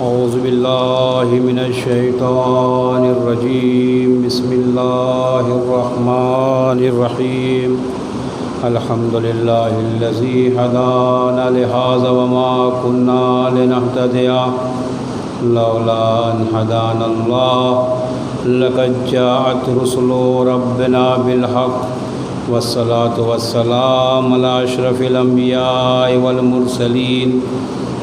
औज़ुबिल्लाहि मिनश्शैतानिर्रजीम बिस्मिल्लाहिर्रहमानिर्रहीम अल्हम्दुलिल्लाहिल्लज़ी हदाना लिहाज़ा वमा कुन्ना लिनहतदिया लौला अन हदानल्लाह लक़द जाअत रुसुलु रब्बिना बिलहक़ वस्सलातु वस्सलामु अला अशरफिल अंबियाइ वल मुरसलीन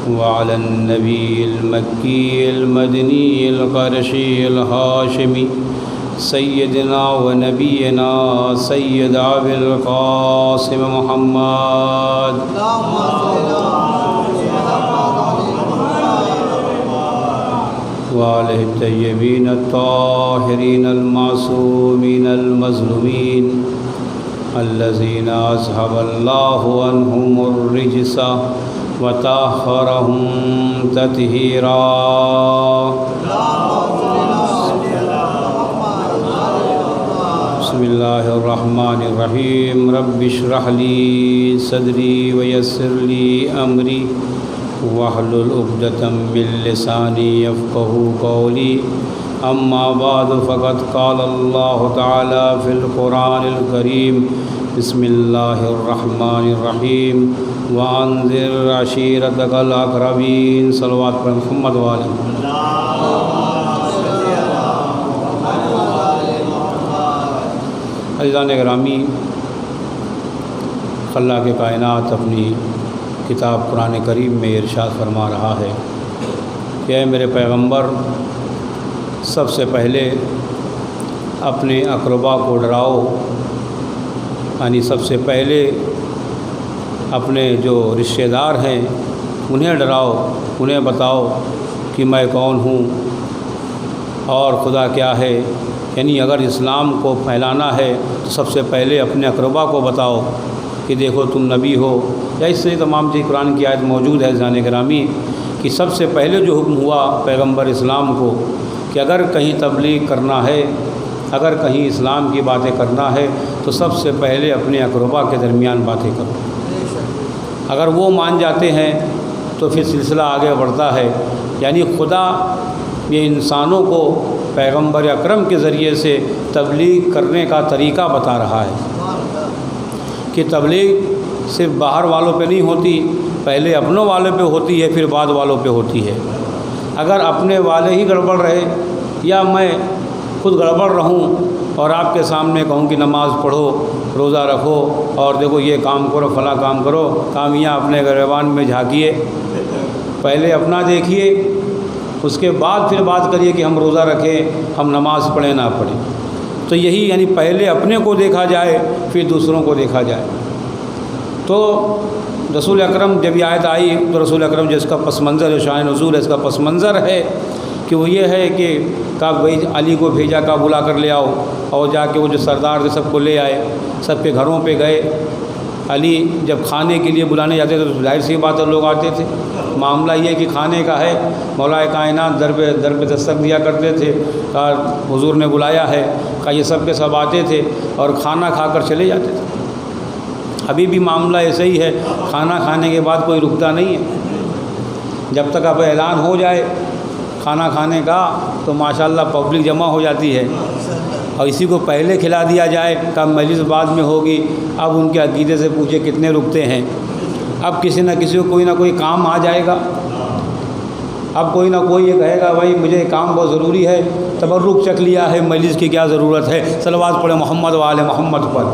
वअलन नबील मक्कील मदनील क़रशील हाशिमी सय्यदना व नबीना सय्यद अबिल क़ासिम मुहम्मद वालिहि तय्यबीन अत्ताहिरीन अलमासूमीन अलमज़लूमीन अल्लज़ीना अज़हबल्लाहु अन्हुमुर रिज्सा व तहहरहुम तत्हीरा। बिस्मिल्लाहिर्रहमानिर्रहीम रब्बिश्रह ली सदरी व यस्सिर ली अमरी वहलुल उक़दतम मिन लिसानी यफ़क़हू क़ौली अम्मा बाद फ़क़द क़ाल अल्लाहु तआला फ़िल क़ुरानिल करीम बिस्मिल्लाहिर्रहमानिर्रहीम व अंज़िर अशीरतकल अक़रबीन। सल्लल्लाहु अलैहि मुहम्मद व आलिहि। अज़ीज़ान गिरामी, अल्लाह के कायनात अपनी किताब कुरान करीम में इरशाद फरमा रहा है कि ऐ मेरे पैगंबर, सबसे पहले अपने अक़रबा को डराओ, यानी सबसे पहले अपने जो रिश्तेदार हैं उन्हें डराओ, उन्हें बताओ कि मैं कौन हूँ और खुदा क्या है। यानी अगर इस्लाम को फैलाना है तो सबसे पहले अपने अक़रबा को बताओ कि देखो तुम नबी हो। या इससे तमाम चीज़ कुरान की आयत मौजूद है जाने ग्रामी कि सबसे पहले जो हुक्म हुआ पैगंबर इस्लाम को कि अगर कहीं तबलीग करना है, अगर कहीं इस्लाम की बातें करना है तो सबसे पहले अपने अक़रबा के दरमियान बातें करो। अगर वो मान जाते हैं तो फिर सिलसिला आगे बढ़ता है। यानी खुदा ये इंसानों को पैगंबर अकरम के ज़रिए से तबलीग करने का तरीक़ा बता रहा है कि तबलीग सिर्फ बाहर वालों पे नहीं होती, पहले अपनों वालों पे होती है, फिर बाद वालों पे होती है। अगर अपने वाले ही गड़बड़ रहे या मैं खुद गड़बड़ रहूं और आपके सामने कहूं कि नमाज़ पढ़ो, रोज़ा रखो और देखो ये काम करो, फला काम करो, कामियाँ अपने गिरबान में झाँकिए, पहले अपना देखिए, उसके बाद फिर बात करिए कि हम रोज़ा रखें, हम नमाज़ पढ़ें ना पढ़ें। तो यही यानी पहले अपने को देखा जाए फिर दूसरों को देखा जाए। तो रसूल अकरम जब ये आयत आई तो रसूल अकरम जिसका पस मंज़र है, शान नज़ूल है, इसका पस मंज़र है कि वो ये है कि का भाई अली को भेजा, का बुला कर ले आओ, और जाके वो जो सरदार थे सबको ले आए, सबके घरों पे गए। अली जब खाने के लिए बुलाने जाते थे तो जाहिर सी बात है लोग आते थे। मामला ये कि खाने का है, मौलाए कायनात दर पे दस्तक दिया करते थे, कहा हुजूर ने बुलाया है, कहा ये सब के सब आते थे और खाना खाकर चले जाते थे। अभी भी मामला ऐसे ही है, खाना खाने के बाद कोई रुकता नहीं है। जब तक अब ऐलान हो जाए खाना खाने का तो माशाल्लाह पब्लिक जमा हो जाती है, और इसी को पहले खिला दिया जाए का मजलिस बाद में होगी। अब उनके अकीदे से पूछे कितने रुकते हैं। अब किसी न किसी को कोई ना कोई काम आ जाएगा, अब कोई ना कोई ये कहेगा भाई मुझे काम बहुत ज़रूरी है, तबर्रुक चख लिया है, मजलिस की क्या ज़रूरत है, सलवात पढ़े मोहम्मद व आले मोहम्मद पर।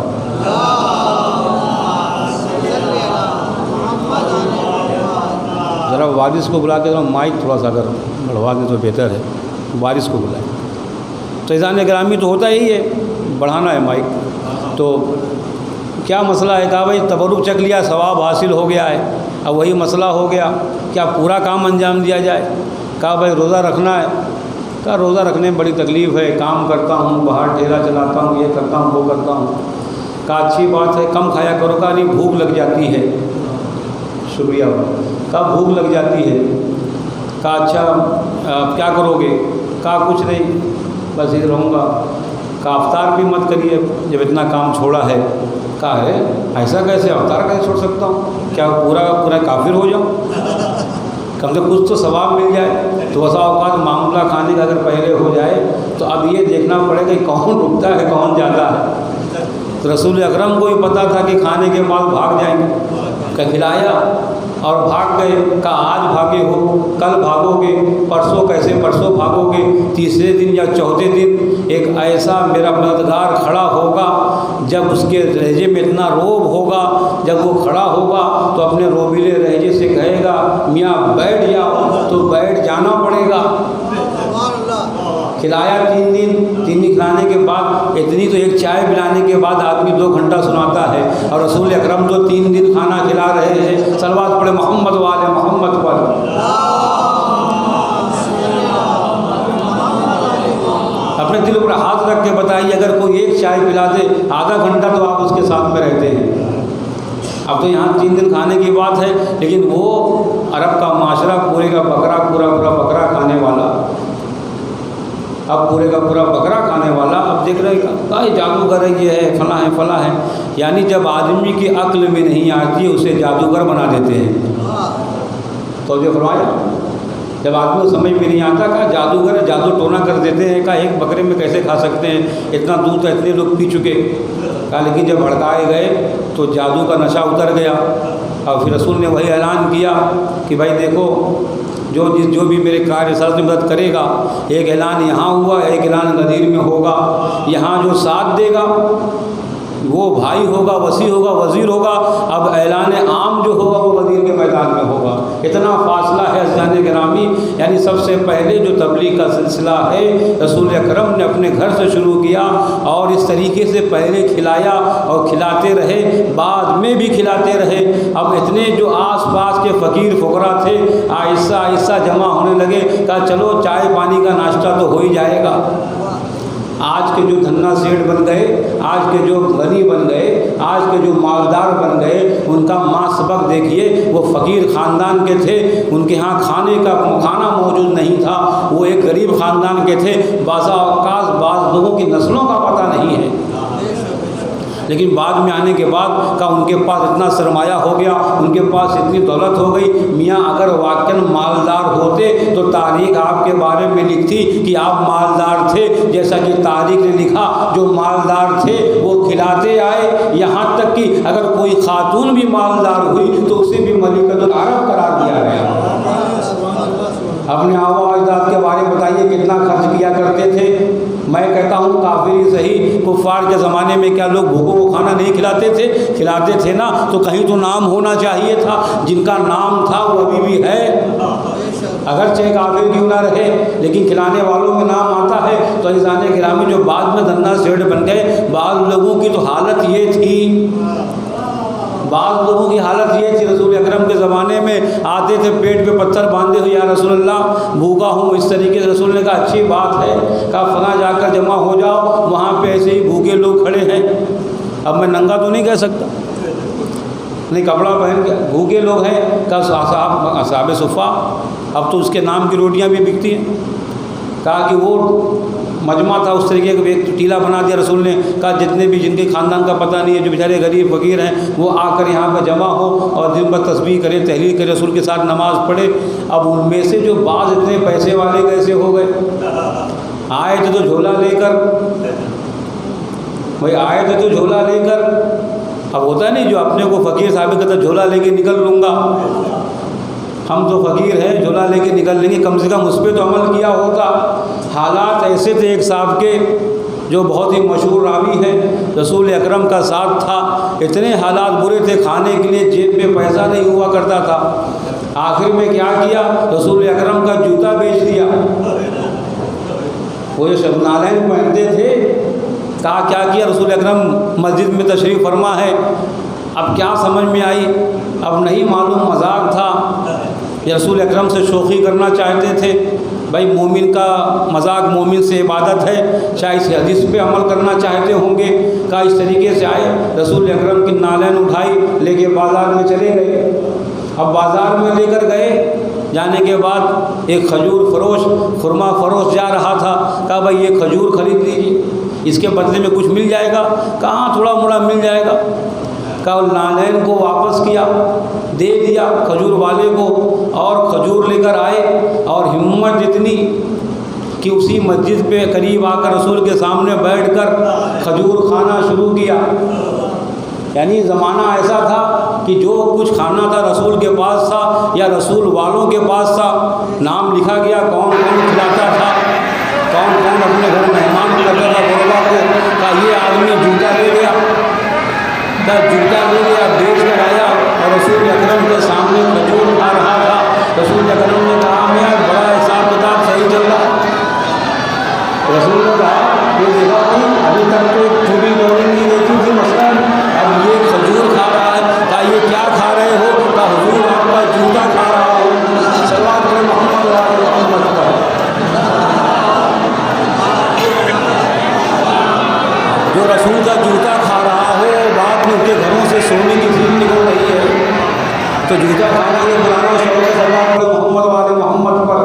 ज़रा वारिस को बुला के ज़रा माइक थोड़ा सा अगर बढ़वा दें तो बेहतर है, वारिस को बुलाएं। तो इज़ान ग्रामी तो होता यही है, बढ़ाना है माइक। तो क्या मसला है, कहा भाई तबरुक चख लिया, सवाब हासिल हो गया है, अब वही मसला हो गया क्या पूरा काम अंजाम दिया जाए। कहा भाई रोज़ा रखना है, कहा रोज़ा रखने में बड़ी तकलीफ़ है, काम करता हूँ, बाहर ठेला चलाता हूँ, ये करता हूँ, वो करता हूँ। कहा अच्छी बात है, कम खाया करो। कहा नहीं भूख लग जाती है। शुक्रिया। कहा भूख लग जाती है। कहा अच्छा क्या करोगे। कहा कुछ नहीं, बस इधर रहूँगा। कहा अफ्तार भी मत करिए जब इतना काम छोड़ा है। कहा है ऐसा कैसे, अवतार कैसे छोड़ सकता हूँ, क्या पूरा पूरा काफिर हो जाऊँ। कम से कम कुछ तो सवाब मिल जाए। तो वसा औकात मामला खाने का अगर पहले हो जाए तो अब ये देखना पड़ेगा कि कौन रुकता है कौन जाता है। तो रसूल अकरम को भी पता था कि खाने के बाद भाग जाएंगे, का खिलाया और भाग गए। का आज भागे हो, कल भागोगे, परसों कैसे परसों भागोगे, तीसरे दिन या चौथे दिन एक ऐसा मेरा मददगार खड़ा होगा, जब उसके लहजे में इतना रोब होगा, जब वो खड़ा होगा तो अपने रोबीले लहजे से कहेगा मियाँ बैठ जाओ, तो बैठ जाना पड़ेगा। खिलाया 3 दिन खिलाने के बाद, इतनी तो एक चाय पिलाने के बाद आदमी 2 घंटा सुनाता है, और रसूल अकरम तो 3 दिन खाना खिला रहे हैं। सलवात पढ़े मोहम्मद वाले मोहम्मद पर। अपने दिल पर हाथ रख के बताइए, अगर कोई एक चाय पिला दे आधा घंटा तो आप उसके साथ में रहते हैं। अब तो यहाँ 3 दिन खाने की बात है, लेकिन वो अरब का माशरा पूरे का पूरा बकरा खाने वाला, अब पूरे का पूरा बकरा खाने वाला, अब देख रहे हैं जादूगर है, ये है फला है। यानी जब आदमी की अक्ल में नहीं आती उसे जादूगर बना देते हैं। तो जो फरमाया, जब आदमी को समझ में नहीं आता का जादूगर जादू टोना कर देते हैं, का एक बकरे में कैसे खा सकते हैं, इतना दूध तो इतने लोग पी चुके। का लेकिन जब भड़काए गए तो जादू का नशा उतर गया, और फिर रसूल ने वही ऐलान किया कि भाई देखो, जो भी मेरे कार्य साथ में मदद करेगा, एक ऐलान यहाँ हुआ, एक ऐलान गदीर में होगा। यहाँ जो साथ देगा वो भाई होगा, वसी होगा, वज़ीर होगा। अब ऐलान आम जो होगा वो गदीर के मैदान में होगा। इतना फासला है अज़ीज़ान गिरामी। यानी सबसे पहले जो तबलीग का सिलसिला है रसूल अकरम ने अपने घर से शुरू किया, और इस तरीके से पहले खिलाया और खिलाते रहे, बाद में भी खिलाते रहे। अब इतने जो आस पास के फ़कीर फ़ुकरा थे आहिस्ता आहिस्ता जमा होने लगे। कहा चलो चाय पानी का नाश्ता तो हो ही जाएगा। आज के जो धन्ना सेठ बन गए, आज के जो गनी बन गए, आज के जो मालदार बन गए, उनका माँ सबक देखिए। वो फ़कीर ख़ानदान के थे, उनके यहाँ खाना मौजूद नहीं था, वो एक गरीब ख़ानदान के थे। बाज़ लोगों की नस्लों का पता नहीं है, लेकिन बाद में आने के बाद का उनके पास इतना सरमाया हो गया, उनके पास इतनी दौलत हो गई। मियाँ अगर वाकई मालदार होते तो तारीख़ आपके बारे में लिखती कि आप मालदार थे। जैसा कि तारीख़ ने लिखा, जो मालदार थे वो खिलाते आए, यहाँ तक कि अगर कोई खातून भी मालदार हुई तो उसे भी मलिकतुल अरब करार दिया गया। अपने आबा अजदाद के बारे में बताइए कितना खर्च किया करते थे। मैं कहता हूँ काफिर सही, कुफ़ार के ज़माने में क्या लोग भूखों को खाना नहीं खिलाते थे? खिलाते थे ना, तो कहीं तो नाम होना चाहिए था। जिनका नाम था वो अभी भी है, अगर चाहे काफिर क्यों ना रहे, लेकिन खिलाने वालों में नाम आता है। तो अज़ीज़ान गिरामी जो बाद में धन्ना सेठ बन गए, बाद लोगों की तो हालत ये थी, बाद लोगों की हालत ये थी, रसूल अकरम के ज़माने में आते थे पेट पे पत्थर बांधे हुए, या रसूल अल्लाह भूखा हूँ, इस तरीके से। रसूल ने कहा अच्छी बात है, कहा फला जाकर जमा हो जाओ, वहाँ पे ऐसे ही भूखे लोग खड़े हैं। अब मैं नंगा तो नहीं कह सकता, नहीं कपड़ा पहन के भूखे लोग हैं। कहा असहाबे सुफ़ा, अब तो उसके नाम की रोटियाँ भी बिकती हैं। कहा कि वो मजमा था, उस तरीके का एक टीला बना दिया रसूल ने। कहा जितने भी जिनके ख़ानदान का पता नहीं है, जो बेचारे गरीब फ़कीर हैं, वो आकर यहाँ पर जमा हो और दिन भर तस्बीह करें, तहलील करें, रसूल के साथ नमाज़ पढ़े। अब उनमें से जो बाज़ इतने पैसे वाले कैसे हो गए, आए थे तो झोला लेकर, भाई आए थे तो झोला लेकर। अब होता नहीं जो अपने को फ़कीर साबित करता, झोला लेके निकल लूँगा, हम तो फ़कीर हैं, झोला लेके निकल लेंगे, कम से कम उस पर तो अमल किया होता। हालात ऐसे थे, एक साहब के जो बहुत ही मशहूर रावी हैं, रसूल अकरम का साथ था, इतने हालात बुरे थे, खाने के लिए जेब में पैसा नहीं हुआ करता था। आखिर में क्या किया, रसूल अकरम का जूता बेच दिया। वो जो सब नालैन पहनते थे, कहा क्या किया, रसूल अकरम मस्जिद में तशरीफ़ फरमा है। अब क्या समझ में आई, अब नहीं मालूम मजाक था या रसूल अकरम से शोखी करना चाहते थे। भाई मोमिन का मजाक मोमिन से इबादत है, शायद इस हदीस पे अमल करना चाहते होंगे। का इस तरीके से आए, रसूल अकरम की नालैन उठाई, लेके बाज़ार में चले गए। अब बाज़ार में लेकर गए, जाने के बाद एक खजूर फरोश, खुरमा फरोश जा रहा था। कहा भाई ये खजूर खरीद लीजिए, इसके बदले में कुछ मिल जाएगा। कहाँ थोड़ा मोड़ा मिल जाएगा। का नालैन को वापस किया, दे दिया खजूर वाले को। और खजूर लेकर आए, और हिम्मत इतनी कि उसी मस्जिद पे करीब आकर रसूल के सामने बैठकर खजूर खाना शुरू किया। यानी ज़माना ऐसा था कि जो कुछ खाना था रसूल के पास था या रसूल वालों के पास था। नाम लिखा गया कौन कौन खिलाता था, कौन कौन अपने घर मेहमान करता था गुरबा को। का ये आदमी जूता ले गया, का जूता ले गया, बेच कर आया और रसूल अकरम के सामने खजूर खा रहा था। रसूल अकरम ने कहा मैं आज बड़ा हिसाब किताब सही चल रहा। रसूल ने कहा ये देखा भाई अभी तक तो चूड़ी दौड़ी नहीं देखी थी, मसलन अब ये खजूर खा रहा है। कहा ये क्या खा रहे हो? कहा हुजूर आपका जूता खा रहा हो। सल्लल्लाहु अलैहि मोहम्मद का जो रसूल का जूता खा रहा हो, बात में उनके घरों से सोने की फिल्म निकल रही है, तो जूता खाना ये बुलाना शौक है सल्लल्लाहु अलैहि मोहम्मद वाले मोहम्मद पर।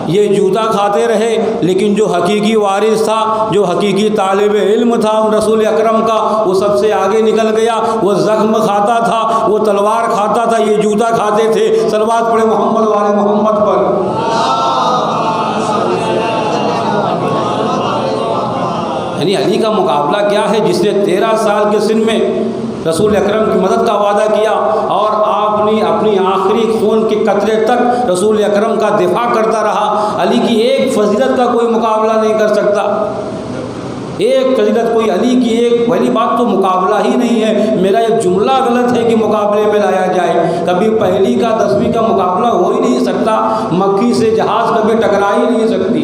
ये जूता खाते रहे, लेकिन जो हकीकी वारिस था, जो हकीकी तालिब इल्म था रसूल अकरम का, वो सबसे आगे निकल गया। वो ज़ख्म खाता था, वो तलवार खाता था, ये जूता खाते थे। सल्लल्लाहु अलैहि मोहम्मद वाले मोहम्मद पर। यानी अली का मुकाबला क्या है, जिसने 13 साल के सिन में रसूल अकरम की मदद का वादा किया और आपने अपनी आखिरी खून के कतरे तक रसूल अकरम का दिफा करता रहा। अली की एक फजीलत का कोई मुकाबला नहीं कर सकता। एक फजीलत कोई अली की एक पहली बात तो मुकाबला ही नहीं है। मेरा एक जुमला गलत है कि मुकाबले में लाया जाए। कभी पहली का 10वीं का मुकाबला हो ही नहीं सकता। मक्खी से जहाज़ कभी टकरा ही नहीं सकती।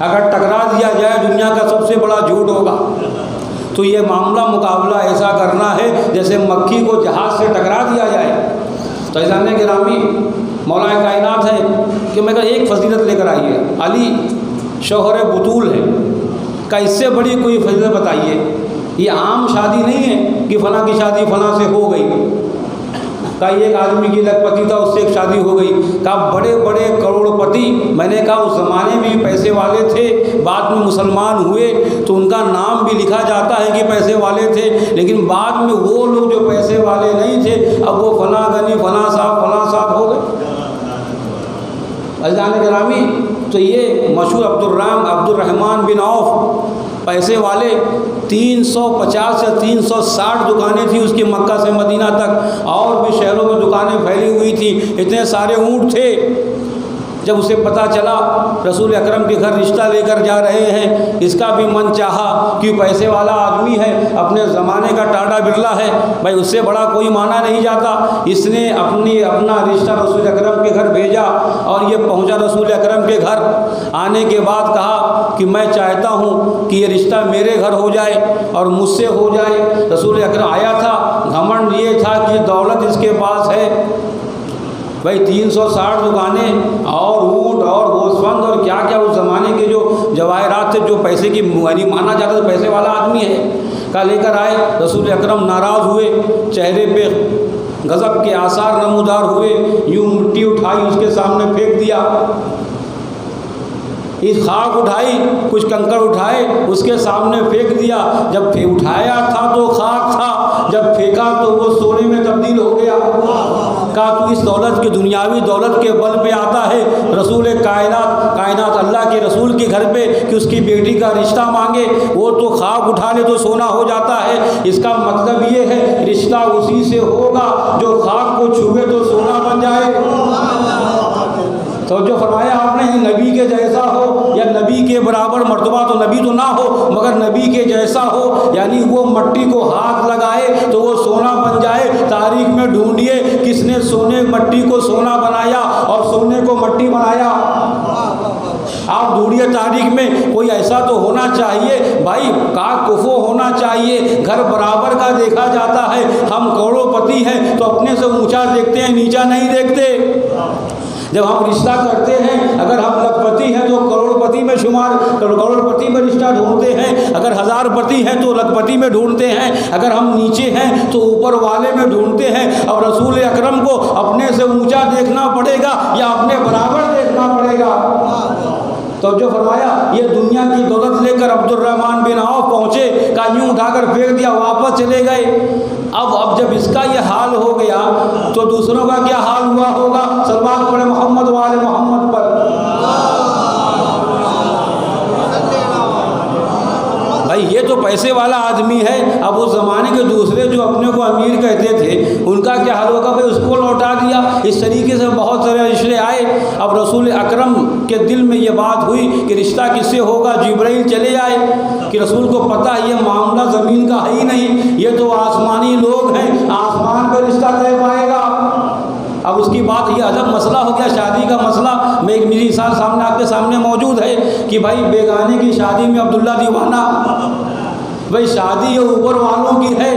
अगर टकरा दिया जाए दुनिया का सबसे बड़ा झूठ होगा। तो ये मामला मुकाबला ऐसा करना है जैसे मक्खी को जहाज़ से टकरा दिया जाए। तो ऐसाने गिरामी मौलाए कायनात है कि मैं एक फजीलत लेकर आई है, अली शौहर बुतूल है। का इससे बड़ी कोई फजीलत बताइए। ये आम शादी नहीं है कि फ़लाँ की शादी फ़लाँ से हो गई। का एक आदमी की लखपति था, उससे एक शादी हो गई। का बड़े बड़े करोड़पति, मैंने कहा उस ज़माने में पैसे वाले थे, बाद में मुसलमान हुए तो उनका नाम भी लिखा जाता है कि पैसे वाले थे, लेकिन बाद में वो लोग जो पैसे वाले नहीं थे अब वो फलां गनी फलां साहब हो गए। अज़ीज़ान गिरामी, तो ये मशहूर अब्दुर्रहमान बिन औफ पैसे वाले, 350 से 360 दुकानें थी उसकी मक्का से मदीना तक, और भी शहरों में दुकानें फैली हुई थी। इतने सारे ऊँट थे। जब उसे पता चला रसूल अकरम के घर रिश्ता लेकर जा रहे हैं, इसका भी मन चाहा कि पैसे वाला आदमी है, अपने ज़माने का टाटा बिरला है, भाई उससे बड़ा कोई माना नहीं जाता। इसने अपना रिश्ता रसूल अकरम के घर भेजा और ये पहुंचा रसूल अकरम के घर। आने के बाद कहा कि मैं चाहता हूं कि ये रिश्ता मेरे घर हो जाए और मुझसे हो जाए। रसूल अकरम आया था, घमंड ये था कि दौलत इसके पास है। भाई 360 दुकानें और ऊँट और गोशबंद और क्या क्या उस ज़माने के जो जवाहरात थे, जो पैसे की यानी माना जाता था पैसे वाला आदमी है, का लेकर आए। रसूल अकरम नाराज़ हुए, चेहरे पे गज़ब के आसार नमूदार हुए। यूँ मिट्टी उठाई उसके सामने फेंक दिया, इस खाक उठाई, कुछ कंकड़ उठाए उसके सामने फेंक दिया। जब उठाया था तो खाक था, जब फेंका तो वो सोने में तब्दील हो गया। कहा तू इस दौलत के दुनियावी दौलत के बल पे आता है रसूल कायनात अल्लाह के रसूल के घर पे कि उसकी बेटी का रिश्ता मांगे, वो तो खाक उठा ले तो सोना हो जाता है। इसका मतलब ये है रिश्ता उसी से होगा जो खाक को छुए तो सोना बन जाए। तो जो फरमाया आपने नबी के जैसा हो या नबी के बराबर मर्तबा, तो नबी तो ना हो मगर नबी के जैसा हो, यानी वो मट्टी को हाथ लगाए तो वो सोना बन जाए। तारीख में ढूंढिए किसने सोने मट्टी को सोना बनाया और सोने को मट्टी बनाया। आप ढूंढिए तारीख में, कोई ऐसा तो होना चाहिए भाई, का कुफो होना चाहिए। घर बराबर का देखा जाता है। हम करोड़पति हैं तो अपने से ऊंचा देखते हैं, नीचा नहीं देखते। जब हम रिश्ता करते हैं, अगर हम लखपति हैं तो करोड़पति में शुमार, करोड़पति में रिश्ता ढूंढते हैं। अगर हज़ारपति हैं तो लखपति में ढूंढते हैं। अगर हम नीचे हैं तो ऊपर वाले में ढूंढते हैं। अब रसूल अकरम को अपने से ऊंचा देखना पड़ेगा या अपने बराबर देखना पड़ेगा? तो जो फरमाया ये दुनिया की दौलत लेकर अब्दुर्रहमान बिन औफ पहुँचे, का यूँ उठाकर फेंक दिया, वापस चले गए। अब जब इसका ये हाल हो गया तो दूसरों का क्या हाल हुआ होगा। सल्लल्लाहु अलैहि मोहम्मद वाले मोहम्मद पर। भाई ये तो पैसे वाला आदमी है। अब उस ज़माने के दूसरे जो अपने को अमीर कहते थे उनका क्या हाल होगा। भाई उसको लौटा दिया। इस तरीके से बहुत सारे रिश्ते आए। अब रसूल अकरम के दिल में ये बात हुई कि रिश्ता किससे होगा। जिब्राइल चले आए कि रसूल को पता है ये मामला ज़मीन का है ही नहीं, ये तो आसमानी लोग हैं, आसमान पर रिश्ता तय पाएगा। अब उसकी बात ये अदब मसला हो गया, शादी का मसला। मैं एक मेरी साल सामने आपके सामने मौजूद है कि भाई बेगाने की शादी में अब्दुल्ला दीवाना, भाई शादी ये ऊपर वालों की है,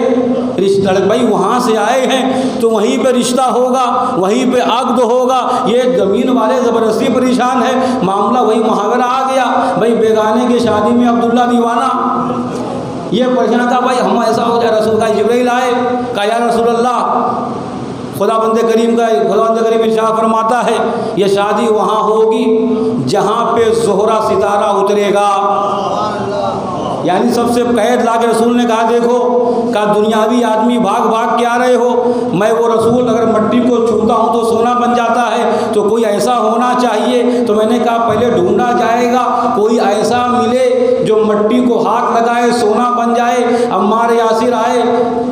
रिश्ता भाई वहाँ से आए हैं तो वहीं पे रिश्ता होगा, वहीं पे अक़्द होगा। ये ज़मीन वाले ज़बरदस्ती परेशान है, मामला वही मुहावरा आ गया। भाई बेगाने की शादी में अब्दुल्ला दीवाना, ये परेशान था। भाई हम ऐसा हो जाए, रसूल का जिब्राइल आए, कहा या रसूल अल्लाह, खुदा बंदे करीम इरशाद फरमाता है ये शादी वहाँ होगी जहाँ पे ज़ोहरा सितारा उतरेगा। यानी सबसे कैद ला के रसूल ने कहा देखो का दुनियावी आदमी भाग भाग के आ रहे हो, मैं वो रसूल अगर मट्टी को छूता हूँ तो सोना बन जाता है, तो कोई ऐसा होना चाहिए। तो मैंने कहा पहले ढूंढा जाएगा कोई ऐसा मिले जो मट्टी को हाथ लगाए सोना बन जाए। अम्मार यासिर आए,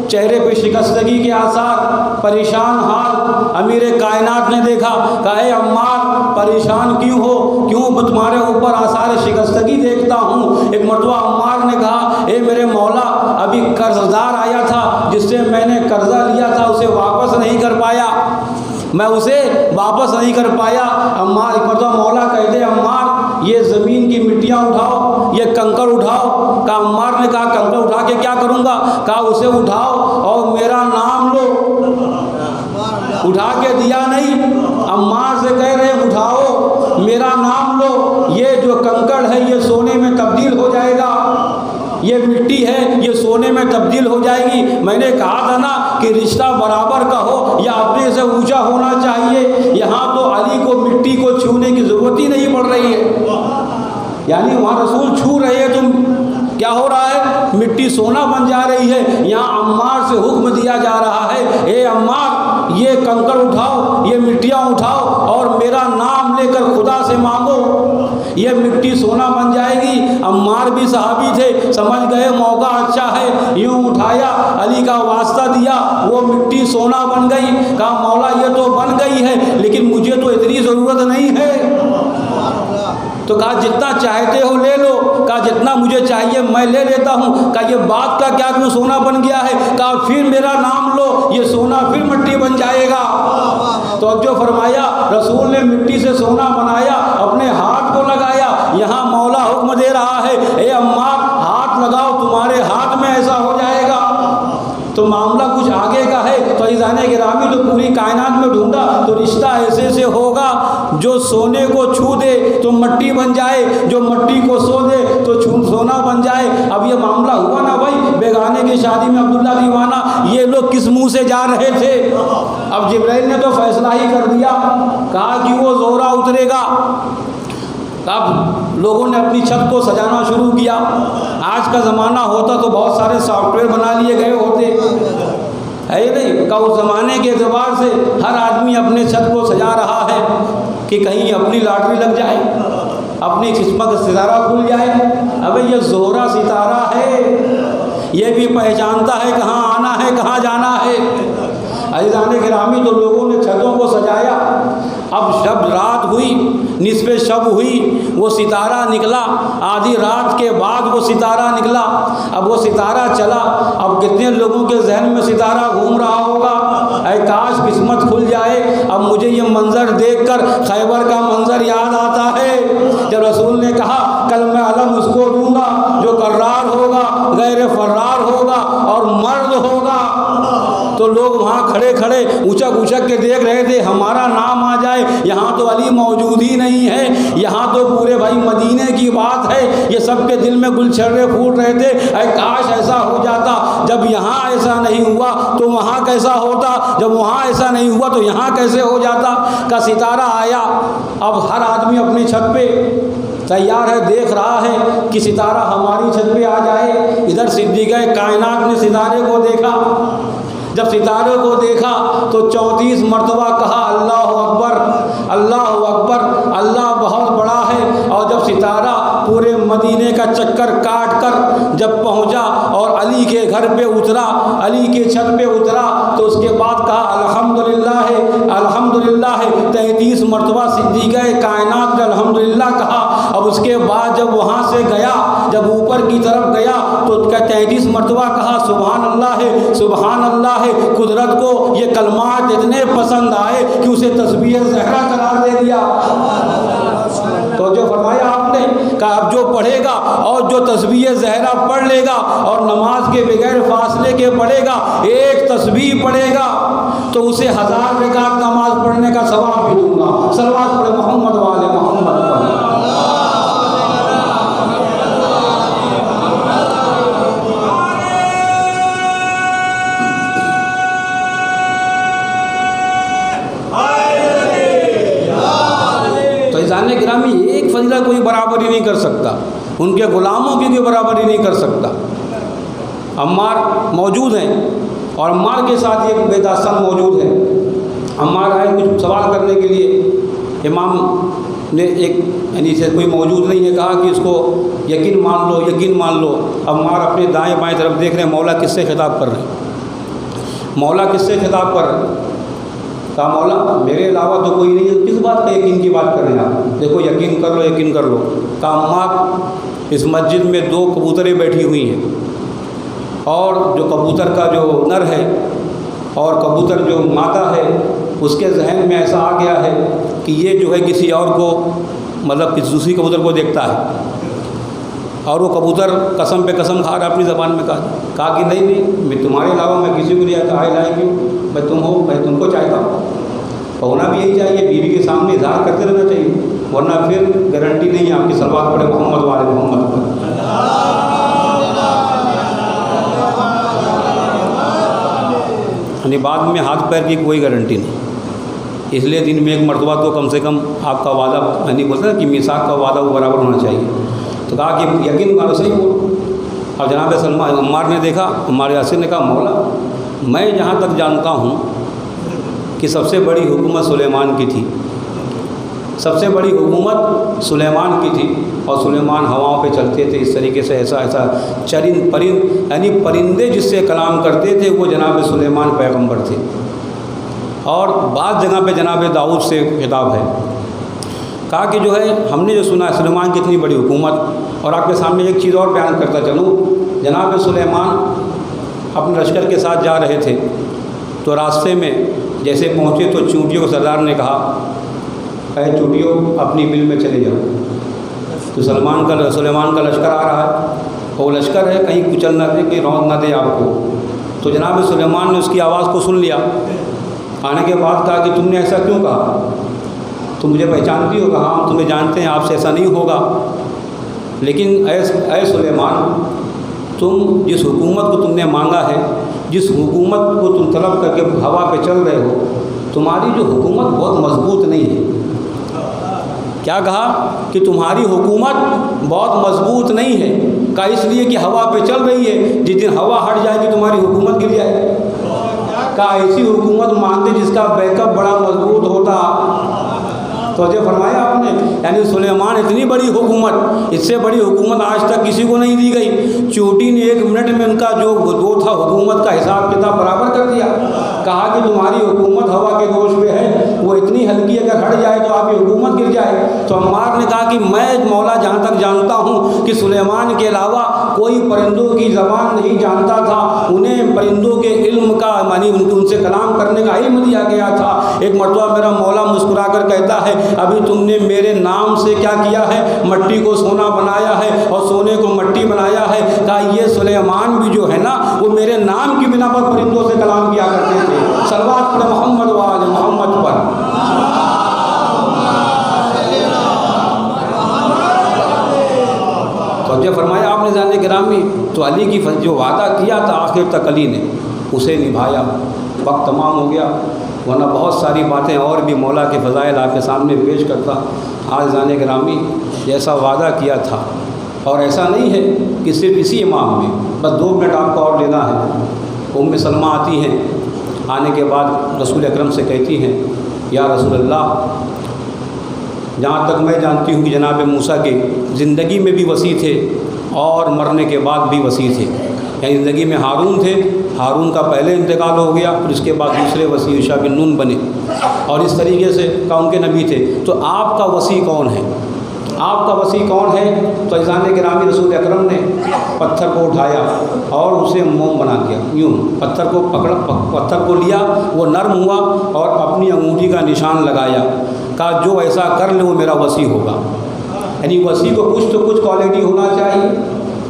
चेहरे पे शिकस्तगी के आसार, परेशान हाल। अमीर कायनात ने देखा, कहा अम्मार परेशान क्यों हो, क्यों तुम्हारे ऊपर आसार शिकस्तगी देखता हूँ। एक मरतबा अम्मार ने कहा ए मेरे मौला, अभी कर्जदार आया था जिससे मैंने कर्जा लिया था उसे वापस नहीं कर पाया, मैं उसे वापस नहीं कर पाया। अम्मार एक मरतबा मौला कहते अम्मार ये ज़मीन की मिट्टियाँ उठाओ, ये कंकड़ उठाओ। का अम्मार ने कहा कंकड़ उठा के क्या करूँगा। कहा उसे उठाओ और मेरा नाम लो। उठा के दिया नहीं, अम्मार से कह रहे उठाओ मेरा नाम लो, ये जो कंकड़ है ये सोने में तब्दील हो जाएगा, ये मिट्टी है ये सोने में तब्दील हो जाएगी। मैंने कहा था ना कि रिश्ता बराबर का हो या अपने से ऊंचा होना चाहिए। यहाँ तो अली को मिट्टी को छूने की ज़रूरत ही नहीं पड़ रही है। यानी वहाँ रसूल छू रहे हैं, तुम क्या हो रहा है, मिट्टी सोना बन जा रही है। यहाँ अम्मार से हुक्म दिया जा रहा है ए अम्मार ये कंकड़ उठाओ, ये मिट्टियाँ उठाओ और मेरा नाम लेकर खुदा से मांगो, ये मिट्टी सोना बन जाएगी। अम्मार भी सहाबी थे, समझ गए मौका अच्छा है, यूँ उठाया, अली का वास्ता दिया, वो मिट्टी सोना बन गई। कहा मौला ये तो बन गई है लेकिन मुझे तो इतनी ज़रूरत नहीं है। तो कहा जितना चाहते हो ले लो। कहा जितना मुझे चाहिए मैं ले लेता हूँ। कहा ये बात का क्या क्यों सोना बन गया है। कहा फिर मेरा नाम लो, ये सोना फिर मिट्टी बन जाएगा। तो अब जो फरमाया रसूल ने मिट्टी से सोना बनाया, अपने हाथ को लगाया। यहाँ मौला हुक्म दे रहा है ए अम्मार हाथ लगाओ, तुम्हारे हाथ में ऐसा हो जाएगा। तो मामला कुछ आगे का है। तो ईज़ाने गिरामी तो पूरी कायनात में ढूंढा तो रिश्ता ऐसे से होगा जो सोने को छू दे तो मट्टी बन जाए, जो मट्टी को सो दे तो सोना बन जाए। अब ये मामला हुआ ना भाई, बेगाने की शादी में अब्दुल्ला दीवाना, ये लोग किस मुंह से जा रहे थे। अब जिब्राइल ने तो फैसला ही कर दिया, कहा कि वो ज़ोहरा उतरेगा। अब लोगों ने अपनी छत को सजाना शुरू किया। आज का ज़माना होता तो बहुत सारे सॉफ्टवेयर बना लिए गए होते, है नहीं। का उस ज़माने के एतबार से हर आदमी अपने छत को सजा रहा है कि कहीं अपनी लॉटरी लग जाए, अपनी किस्मत का सितारा खुल जाए। अबे ये ज़ोहरा सितारा है, ये भी पहचानता है कहाँ आना है कहाँ जाना है। अज़ीज़ाने गिरामी तो लोगों ने छतों को सजाया। अब शब रात हुई, निस्फ़े शब हुई, वो सितारा निकला। आधी रात के बाद वो सितारा निकला। अब वो सितारा चला, अब कितने लोगों के जहन में सितारा घूम रहा होगा, ऐ काश किस्मत खुल जाए। अब मुझे ये मंज़र देखकर खैबर का मंज़र याद आता है जब रसूल ने कहा कल मैं अलम उसको दूंगा जो कर्रार होगा, गैर फर्रार होगा और मर्द होगा। तो लोग वहाँ खड़े खड़े उचक उचक के देख रहे थे हमारा नाम आ जाए। यहाँ तो अली मौजूद ही नहीं है, यहाँ तो पूरे भाई मदीने की बात है। ये सबके दिल में गुलछर्रे फूट रहे थे, ऐ काश ऐसा हो जाता। जब यहाँ ऐसा नहीं हुआ तो वहाँ कैसा होता, जब वहाँ ऐसा नहीं हुआ तो यहाँ कैसे हो जाता। का सितारा आया। अब हर आदमी अपनी छत पे तैयार है, देख रहा है कि सितारा हमारी छत पे आ जाए। इधर सिद्दीक़ कायनात ने सितारे को देखा। जब सितारे को देखा तो 34 मरतबा कहा अल्लाह अकबर, अल्लाह अकबर, अल्लाह बहुत बड़ा है। और जब सितारा पूरे मदीने का चक्कर काट कर जब पहुंचा और अली के घर पे उतरा, अली के छत पे उतरा, तो उसके बाद कहा अल्हम्दुलिल्लाह, अल्हम्दुलिल्लाह। 33 मरतबा सिद्दीक़ कायनात ने अल्हम्दुलिल्लाह कहा। अब उसके बाद जब वहाँ से गया, जब ऊपर की तरफ गया तो 33 मरतबा कहा सुभान अल्लाह है, सुभान अल्लाह है। कुदरत को ये कलमात इतने पसंद आए कि उसे तस्बीह ज़हरा करार दे दिया। तो जो फरमाया आपने कि अब जो पढ़ेगा और जो तस्बीह ज़हरा पढ़ लेगा और नमाज के बगैर फासले के पढ़ेगा, एक तस्बीह पढ़ेगा तो उसे 1000 रकात नमाज पढ़ने का सवाब भी दूंगा। सल्लल्लाहु अलैहि मोहम्मद वाले मोहम्मद पर। जाने गिरामी एक फजीला कोई बराबरी नहीं कर सकता, उनके ग़ुलामों की कोई बराबरी नहीं कर सकता। अम्मार मौजूद हैं और अम्मार के साथ एक बेदास्तान मौजूद है। अम्मार आए कुछ सवाल करने के लिए। इमाम ने एक यानी से कोई मौजूद नहीं है, कहा कि इसको यकीन मान लो, यकीन मान लो। अम्मार अपने दाएँ बाएँ तरफ देख रहे हैं, मौला किससे खिताब कर रहे हैं, मौला किससे खिताब कर रहे हैं। कहा मौला मेरे अलावा तो कोई नहीं है, किस बात का यकीन की बात कर रहे हैं आप, देखो यकीन कर लो, यकीन कर लो। कहा अम्मार इस मस्जिद में 2 कबूतरें बैठी हुई हैं और जो कबूतर का जो नर है और कबूतर जो मादा है उसके जहन में ऐसा आ गया है कि ये जो है किसी और को, मतलब किसी दूसरी कबूतर को देखता है। और वो कबूतर कसम पे कसम खा रहा अपनी ज़बान में। कहा कि नहीं नहीं, मैं तुम्हारे अलावा मैं किसी को नहीं आता, आए लाए क्यों, मैं तुम हो, मैं तुमको चाहता हूँ। होना भी यही चाहिए, बीवी के सामने इज़हार करते रहना चाहिए, वरना फिर गारंटी नहीं है आपकी सलवात पड़े मोहम्मद वाले मोहम्मद पर। यानी बाद में हाथ पैर की कोई गारंटी नहीं। इसलिए दिन में 1 मरतबा तो कम से कम आपका वादा, यानी बोलते हैं कि मिसाक का वादा वो बराबर होना चाहिए। तो कहा कि यकीन मानो, सही बोलो। अब जनाब सलमान अम्मार ने देखा, अम्मार यासिर ने कहा मौला मैं जहाँ तक जानता हूँ कि सबसे बड़ी हुकूमत सुलेमान की थी, सबसे बड़ी हुकूमत सुलेमान की थी। और सुलेमान हवाओं पे चलते थे इस तरीके से, ऐसा ऐसा चरिंद परिंद यानी परिंदे जिससे कलाम करते थे वो जनाब सुलेमान पैगंबर थे। और बाद जगह पे जनाब दाऊद से खिताब है। कहा कि जो है हमने जो सुना है सुलेमान की इतनी बड़ी हुकूमत। और आपके सामने एक चीज़ और बयान करता चलूँ, जनाब सुलेमान अपने लश्कर के साथ जा रहे थे तो रास्ते में जैसे पहुँचे तो चूंटियों को सरदार ने कहा अरे चूंटियों अपनी बिल में चले जाओ। तो सुलेमान का लश्कर आ रहा है, वो लश्कर है, कहीं कुचल ना दे, कहीं रौंद ना दे आपको। तो जनाब सुलेमान ने उसकी आवाज़ को सुन लिया। आने के बाद कहा कि तुमने ऐसा क्यों कहा, तुम मुझे पहचानती हो? कहा हम तुम्हें जानते हैं, आपसे ऐसा नहीं होगा। लेकिन ऐ सुलेमान, तुम जिस हुकूमत को तुमने मांगा है, जिस हुकूमत को तुम तलब करके हवा पे चल रहे हो, तुम्हारी जो हुकूमत बहुत मजबूत नहीं है। क्या कहा कि तुम्हारी हुकूमत बहुत मजबूत नहीं है। कहा इसलिए कि हवा पे चल रही है, जिस दिन हवा हट जाएगी तुम्हारी हुकूमत गिर जाएगी। कहा ऐसी हुकूमत मांगते जिसका बैकअप बड़ा मजबूत होता। तो जो फरमाया आपने, यानी सुलेमान इतनी बड़ी हुकूमत, इससे बड़ी हुकूमत आज तक किसी को नहीं दी गई। चूंटी ने 1 मिनट में उनका जो था हुकूमत का हिसाब किताब बराबर कर दिया। कहा कि तुम्हारी हुकूमत हवा के दोष पे है, वो इतनी हल्की अगर हट जाए तो आपकी हुकूमत गिर जाए। तो अम्मार ने कहा कि मैं मौला जहाँ तक जानता हूँ कि सुलेमान के अलावा कोई परिंदों की ज़बान नहीं जानता था, उन्हें परिंदों के इल्म का मानी उनसे कलाम करने का इल्म दिया गया था। एक मरतबा मेरा मौला मुस्कुरा कर कहता है अभी तुमने मेरे नाम से क्या किया है, मट्टी को सोना बनाया है और सोने को मट्टी बनाया है। कहा ये सुलेमान भी जो है ना, वो मेरे नाम की बिना पर परिंदों से कलाम किया करते थे। सल्लल्लाहु अलैहि मोहम्मद वाले मोहम्मद पर। तो जब फरमाया आपने जाने गिरामी, तो अली की जो वादा किया था आखिर तक अली ने, उसे निभाया। वक्त तमाम हो गया, वरना बहुत सारी बातें और भी मौला के फ़ज़ाइल आपके सामने पेश करता। आज जाने गिरामी जैसा वादा किया था, और ऐसा नहीं है कि सिर्फ इसी इमाम में, बस 2 मिनट आपको और लेना है। उम्मे सलमा आती हैं, आने के बाद रसूल अकरम से कहती हैं, या रसूल अल्लाह, जहाँ तक मैं जानती हूँ कि जनाब मूसा के ज़िंदगी में भी वसी थे और मरने के बाद भी वसी थे। यानी ज़िंदगी में हारून थे, हारून का पहले इंतकाल हो गया, फिर उसके बाद दूसरे वसी यूशा बिन नून बने, और इस तरीके से का उनके नबी थे। तो आपका वसी कौन है? आपका वसी कौन है? तो अज़ान गिरामी रसूल अकरम ने पत्थर को उठाया और उसे मोम बना दिया। यूँ पत्थर को पत्थर को लिया, वो नर्म हुआ और अपनी अंगूठी का निशान लगाया। कहा जो ऐसा कर ले वो मेरा वसी होगा। यानी वसी को कुछ तो कुछ क्वालिटी होना चाहिए,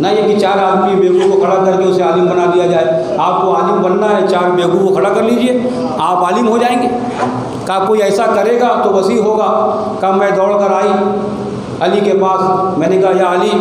ना ये कि 4 आदमी बेगू को खड़ा करके उसे आलिम बना दिया जाए। आपको आलिम बनना है, 4 बेगू को खड़ा कर लीजिए, आप आलिम हो जाएंगे। कहा कोई ऐसा करेगा तो वसी होगा। कहा मैं दौड़ कर आई अली के पास, मैंने कहा या अली,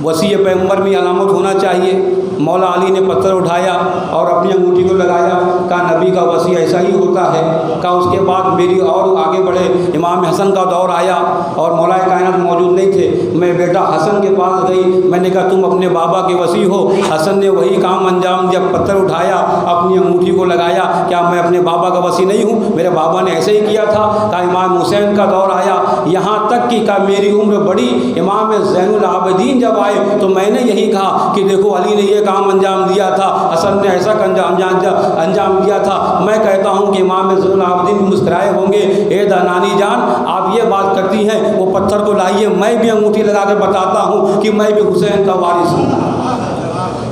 वसी पैगम्बर में अलामत होना चाहिए। मौला अली ने पत्थर उठाया और अपनी अंगूठी को लगाया। कहा नबी का वसी ऐसा ही होता है। कहा उसके बाद मेरी और आगे बढ़े, इमाम हसन का दौर आया और मौला कायनात मौजूद नहीं थे। मैं बेटा हसन के पास गई, मैंने कहा तुम अपने बाबा के वसी हो। हसन ने वही काम अंजाम दिया, पत्थर उठाया, अपनी अंगूठी को लगाया। क्या मैं अपने बाबा का वसी नहीं हूँ? मेरे बाबा ने ऐसे ही किया था। कहा इमाम हुसैन का दौर आया, यहाँ तक कि कहा मेरी उम्र बढ़ी, इमाम ज़ैनुल आबिदीन जब आए तो मैंने यही कहा कि देखो अली ने ये काम अंजाम दिया था, हसन ने ऐसा अंजाम दिया था। मैं कहता हूँ कि इमाम ज़ैनुल आबिदीन मुस्कुराए होंगे, ए नानी जान आप ये बात करती हैं, वो पत्थर को लाइए, मैं भी अंगूठी लगा कर बताता हूँ कि मैं भी हुसैन का वारिस हूँ।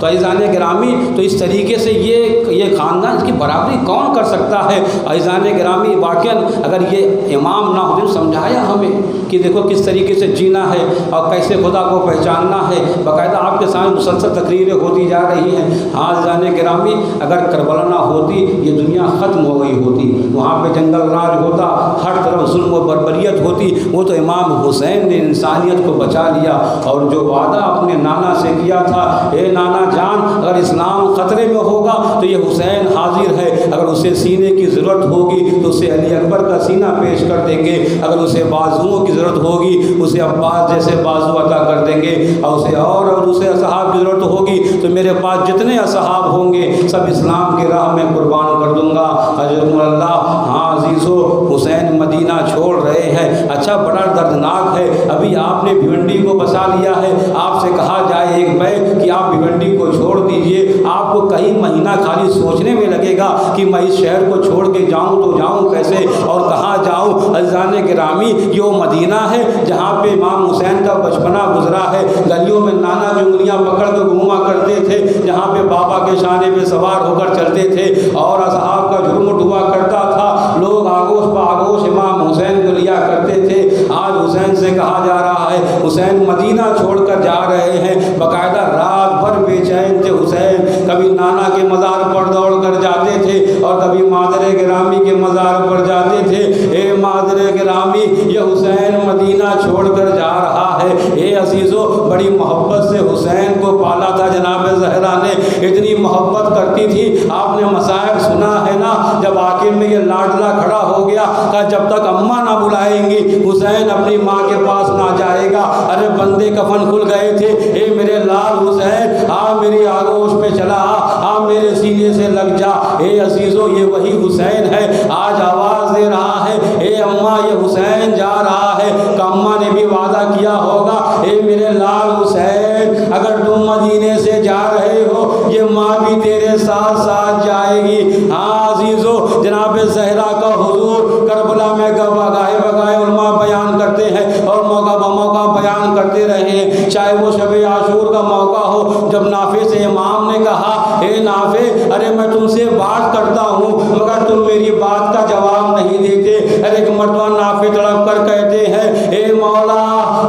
तो अज़ान गिरामी, तो इस तरीके से ये ख़ानदान, इसकी बराबरी कौन कर सकता है? अज़ान गिरामी वाक़ई अगर ये इमाम ना हो, समझाया हमें कि देखो किस तरीके से जीना है और कैसे खुदा को पहचानना है। बाकायदा आपके सामने मुसलसल तकरीरें होती जा रही हैं। हाँ अज़ान गिरामी, अगर करबला ना होती ये दुनिया ख़त्म हो गई होती, वहाँ पे जंगल राज होता, हर तरफ जुल्म व बर्बरियत होती। वो तो इमाम हुसैन ने इंसानियत को बचा लिया, और जो वादा अपने नाना से किया था, ए नाना जान अगर इस्लाम ख़तरे में होगा तो ये हुसैन हाजिर है, अगर उसे सीने की ज़रूरत होगी तो उसे अली अकबर का सीना पेश कर देंगे, अगर उसे बाजुओं की ज़रूरत होगी उसे अब्बास जैसे बाजू अता कर देंगे, और उसे असहाब की ज़रूरत होगी तो मेरे पास जितने असहाब होंगे सब इस्लाम की राह में कुर्बान कर दूँगा। अल्लाह। हाँ अज़ीज़ो, हुसैन मदीना छोड़ रहे हैं। अच्छा बड़ा दर्दनाक है, अभी आपने भिवंडी को बसा लिया है, आपसे कहा जाए एक बैग कि आप भिवंडी को छोड़ दीजिए, आपको कई महीना खाली सोचने में लगेगा कि मैं इस शहर को छोड़ के जाऊं तो जाऊं कैसे और कहाँ जाऊं। अज़ान गिरामी, ये मदीना है जहाँ पे इमाम हुसैन का बचपना गुजरा है। गलियों में नाना की उंगलियाँ पकड़ कर घूमा करते थे, जहाँ पे बाबा के शाने पे सवार होकर चलते थे और असहाब का झुरमुट हुआ करता था। लोग आगोश पागोश इमाम हुसैन को लिया करते थे। आज हुसैन से कहा जा रहा है हुसैन मदीना छोड़कर जा रहे हैं। बाकायदा रात भर बेचैन थे हुसैन, कभी नाना के मज़ार पर दौड़ कर जाते थे और कभी मादरे गिरामी के मज़ार पर जाते थे। ए मादरे गिरामी, ये हुसैन मदीना छोड़कर जा रहा है। ए अजीज़ो, बड़ी मोहब्बत से हुसैन को पाला था जनाब ज़हरा ने, इतनी मोहब्बत करती थी। आपने मसाइब सुना है ना, जब आखिर में ये लाडला खड़ा हो गया, कहा जब तक अम्मा ना बुलाएंगी हुसैन अपनी माँ के पास ना जाएगा। अरे बंदे कफन खुल गए थे, ए मेरे लाल हुसैन आ मेरी आगोश में चला आ मेरे सीने से लग जा। ए अजीज़ो, ये वही हुसैन है, आज आवाज़ दे रहा है, ए अम्मा ये हुसैन जा रहा है। अम्मा ने भी वादा किया होगा, ए मेरे लाल हुसैन अगर तुम मदीने से जा रहे हो ये माँ भी तेरे साथ साथ जाएगी। हाँ अजीज़ो, जनाब ज़हरा का हुजूर करबला में बगाए उलमा बयान करते हैं और मौका बमौका बयान करते रहे हैं। चाहे वो शब आशूर का मौका हो, जब नाफे से इमाम ने कहा, ए नाफे अरे मैं तुमसे बात करता हूँ मगर तुम मेरी बात का जवाब नहीं देते। अरे एक मर्तबा नाफे तड़प कर कहते हैं, ए मौला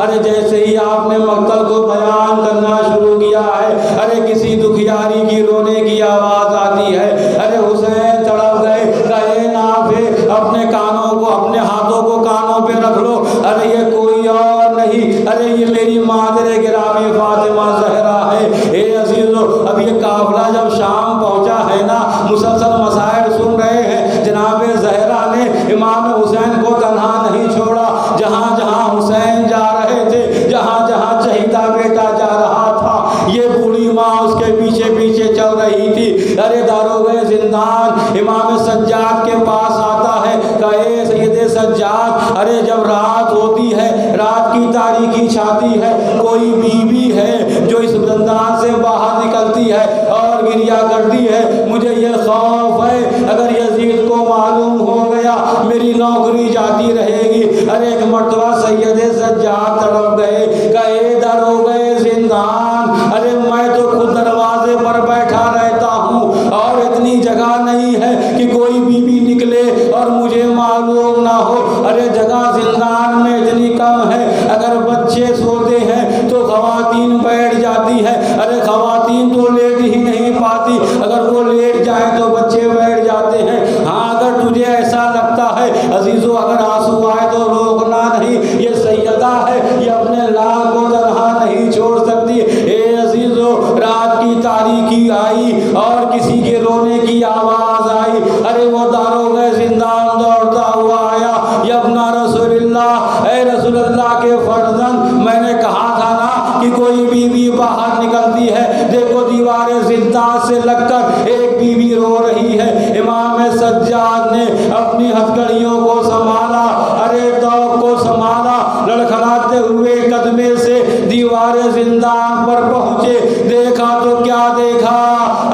अरे जैसे ही आपने मक्तल को बयान करना शुरू किया है, अरे किसी दुखियारी की रोने की आवाज़ आती है। अरे हुसैन तड़प गए, कहे नाफे अपने कानों को, अपने हाथों को कानों पे रख लो, अरे ये कोई और नहीं, अरे ये मेरी मादरे गिरामी फातिमा ज़हरा है। ए अजीज़ो, अब ये काफिला जब शाम पहुंचा है ना, इमाम सज्जाद के पास आता है, कहे सैयद सज्जाद, अरे जब रात होती है, रात की तारीकी छाती है, कोई बीवी है जो इस ज़िंदान से बाहर निकलती है और गिरिया करती है, मुझे ये खौफ है अगर यजीद को मालूम हो गया मेरी नौकरी जाती रहेगी। अरे एक मर्तबा सैयद सज्जाद तड़प गए, कहे दर हो गए जिंदान, अरे मैं तो खुद दरवाजे पर बैठा रहता हूँ और इतनी जगह नहीं है कि कोई बीवी निकले और मुझे मालूम ना हो। अरे जगह जिंदान में इतनी कम है, अगर बच्चे सोते हैं तो खवातीन बैठ जाती है, अरे खवातीन तो लेट ही नहीं पाती, अगर वो लेट जाए तो बच्चे बैठ जाते हैं। हाँ, अगर तुझे ऐसा लगता है अजीजों, अगर आंसू आए तो रोकना नहीं, ये सैयदा है, ये अपने लाल को तन्हा नहीं छोड़ सकती। ए अजीजों, रात की तारीकी आई और किसी के रोने की आवाज आई, अरे वो दारोगा जिंदान दौड़ता हुआ आया, यब्ना रसूलुल्लाह, ए रसूलुल्लाह के फर्जंद, मैंने कहा था ना कि कोई बीवी बाहर निकलती है, देखो दीवारें जिंदा से लगकर एक बीवी रो रही है। इमाम सज्जाद ने अपनी हथकड़ियों को संभाला, अरे दौक को संभाला, लड़खड़ाते हुए कदमे से दीवारें जिंदान पर पहुंचे, देखा तो क्या देखा,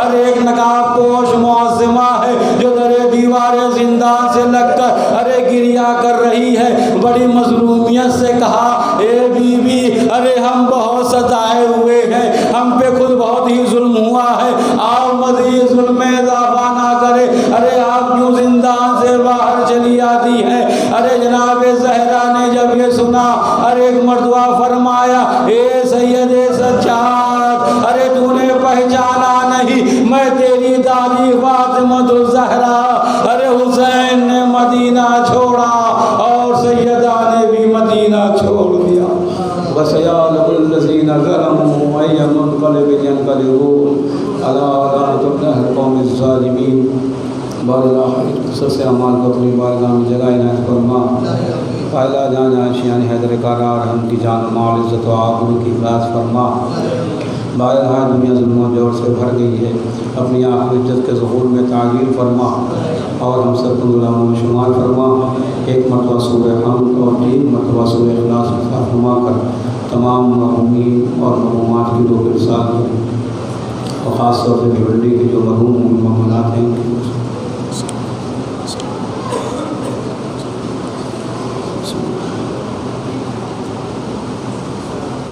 अरे एक नकाबपोश मुअज्जिमा है जो दरे दीवारें जिंदान से लगकर अरे गिरिया कर रही है। बड़ी मजलूमियत से कहा, ए बीवी, अरे हम बहुत सताए हुए हैं, हम पे खुद बहुत ही जुल्म हुआ है, आप मज़ीद जुल्म में इजाफा ना करे, अरे आप क्यों जिंदान से बाहर चली आती हैं। अरे जनाब ज़हरा ने जब ये सुना, अरे एक मर्तबा फरमाया, ए सैयद सज्जाद, अरे तूने पहचाना नहीं, मैं तेरी दादी फातिमातुल ज़हरा। अरे हुसैन ने मदीना छोड़ा और सैयदा ने भी मदीना छोड़ दिया। बस यालज़ीना ज़लमू अय्यमुनक़लिबिन यनक़लिबून अला अलातुल क़ौमिज़ ज़ालिमीन। सबसे अमाल को अपनी बारगाह में जगह इनायत फरमा। पहला जान आशियान हैदर करार हम की जान माल इज़्ज़त व आबरू की इखलास फरमा। बारगाह दुनिया जुल्म जोर से भर गई है, अपनी आखिर इज्जत के ज़हूर में तागीर फरमा और हम सब गुलामों में शुमार फरमा। एक मरतबा सूरह हमद और 3 मरतबा सूरह इखलास फरमा कर तमाम मरहूमीन और मरहूमात की रूह के साथ और ख़ास तौर से भिवंडी के जो मरहूम मोमिनात हैं